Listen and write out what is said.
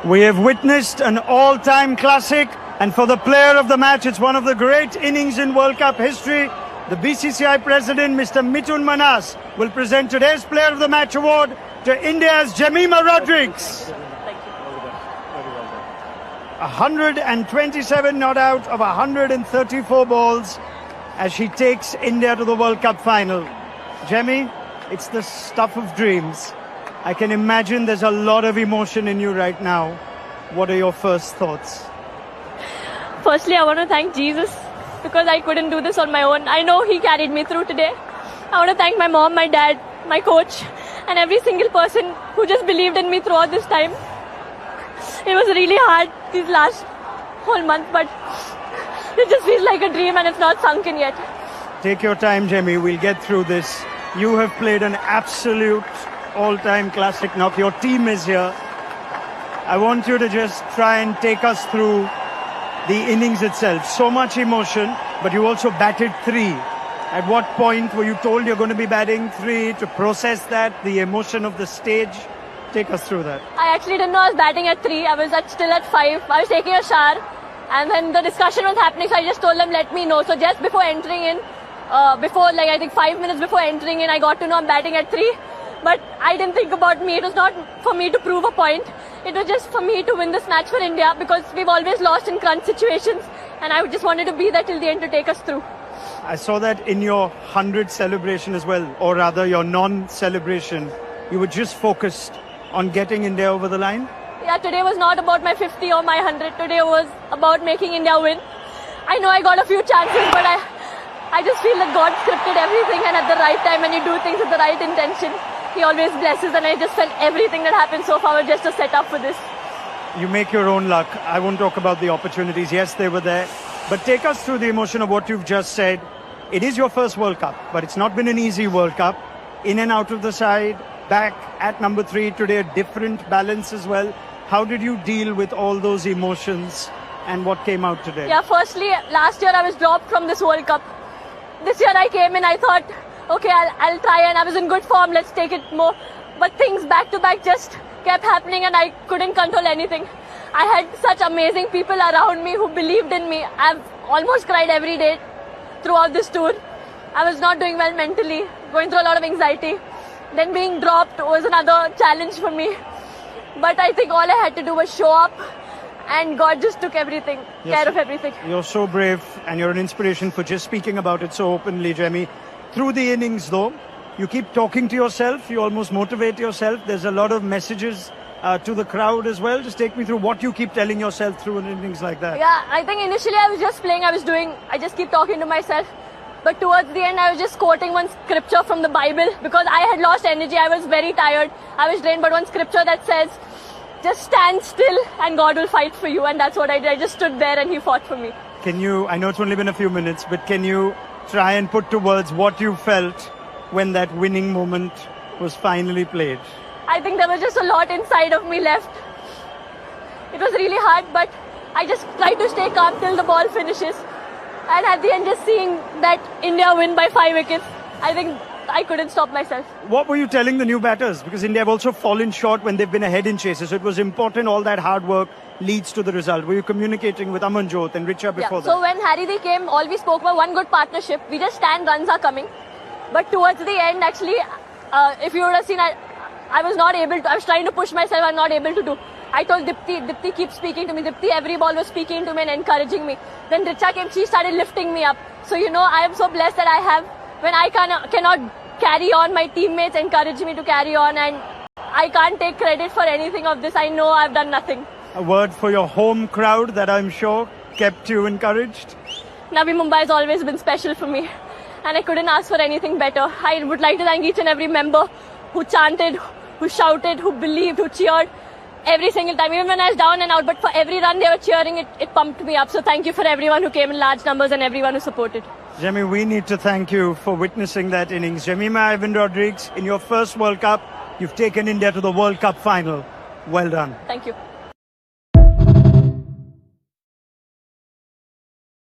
We have witnessed an all-time classic, and for the player of the match, it's one of the great innings in World Cup history. The BCCI president, Mr. Mithun Manas, will present today's Player of the Match award to India's Jemimah Rodrigues. 127 not out of 134 balls as she takes India to the World Cup final. Jemmy, it's the stuff of dreams. I can imagine there's a lot of emotion in you right now. What are your first thoughts? Firstly, I want to thank Jesus because I couldn't do this on my own. I know He carried me through today. I want to thank my mom, my dad, my coach, and every single person who just believed in me throughout this time. It was really hard these last whole month, but it just feels like a dream and it's not sunk in yet. Take your time, Jemmy. We'll get through this. You have played an absolute all-time classic knock. Your team is here. I want you to just try and take us through the innings itself. So much emotion, but you also batted 3. At what point were you told you're going to be batting 3 to process that, the emotion of the stage? Take us through that. I actually didn't know I was batting at 3. I was still at 5. I was taking a shower and then the discussion was happening, so I just told them, let me know. So just before entering in, I think 5 minutes before entering in, I got to know I'm batting at 3. But I didn't think about me. It was not for me to prove a point. It was just for me to win this match for India because we've always lost in crunch situations and I just wanted to be there till the end to take us through. I saw that in your 100 celebration as well, or rather your non-celebration. You were just focused on getting India over the line? Yeah, today was not about my 50 or my 100. Today was about making India win. I know I got a few chances, but I just feel that God scripted everything, and at the right time when you do things with the right intention, He always blesses, and I just felt everything that happened so far was just a setup for this. You make your own luck. I won't talk about the opportunities. Yes, they were there. But take us through the emotion of what you've just said. It is your first World Cup, but it's not been an easy World Cup. In and out of the side, back at number 3 today, a different balance as well. How did you deal with all those emotions and what came out today? Yeah, firstly, last year I was dropped from this World Cup. This year I came in, I thought, okay, I'll try, and I was in good form, let's take it more. But things back to back just kept happening and I couldn't control anything. I had such amazing people around me who believed in me. I've almost cried every day throughout this tour. I was not doing well mentally, going through a lot of anxiety. Then being dropped was another challenge for me. But I think all I had to do was show up and God just took everything, care of everything. You're so brave and you're an inspiration for just speaking about it so openly, Jemmy. Through the innings though, you keep talking to yourself, you almost motivate yourself. There's a lot of messages to the crowd as well. Just take me through what you keep telling yourself through an innings like that. Yeah, I think initially I was just playing, I just keep talking to myself. But towards the end, I was just quoting one scripture from the Bible because I had lost energy. I was very tired. I was drained. But one scripture that says, just stand still and God will fight for you. And that's what I did. I just stood there and He fought for me. Can you, I know it's only been a few minutes, but can you try and put to words what you felt when that winning moment was finally played? I think there was just a lot inside of me left. It was really hard, but I just tried to stay calm till the ball finishes. And at the end, just seeing that India win by 5 wickets, I think I couldn't stop myself. What were you telling the new batters? Because India have also fallen short when they've been ahead in chases. So it was important all that hard work leads to the result. Were you communicating with Amanjot and Richa before that? So when Harry came, all we spoke about one good partnership. We just stand, runs are coming. But towards the end, actually, if you would have seen, I was not able to, I was trying to push myself, I'm not able to do. I told Dipti keep speaking to me. Dipti every ball was speaking to me and encouraging me. Then Richa came, she started lifting me up. So I am so blessed that I have, when I cannot carry on, my teammates encourage me to carry on, and I can't take credit for anything of this. I know I've done nothing. A word for your home crowd that I'm sure kept you encouraged? Navi Mumbai has always been special for me, and I couldn't ask for anything better. I would like to thank each and every member who chanted, who shouted, who believed, who cheered every single time, even when I was down and out. But for every run they were cheering, it pumped me up. So thank you for everyone who came in large numbers and everyone who supported. Jemmy, we need to thank you for witnessing that innings. Jemimah Rodrigues, in your first World Cup, you've taken India to the World Cup final. Well done. Thank you.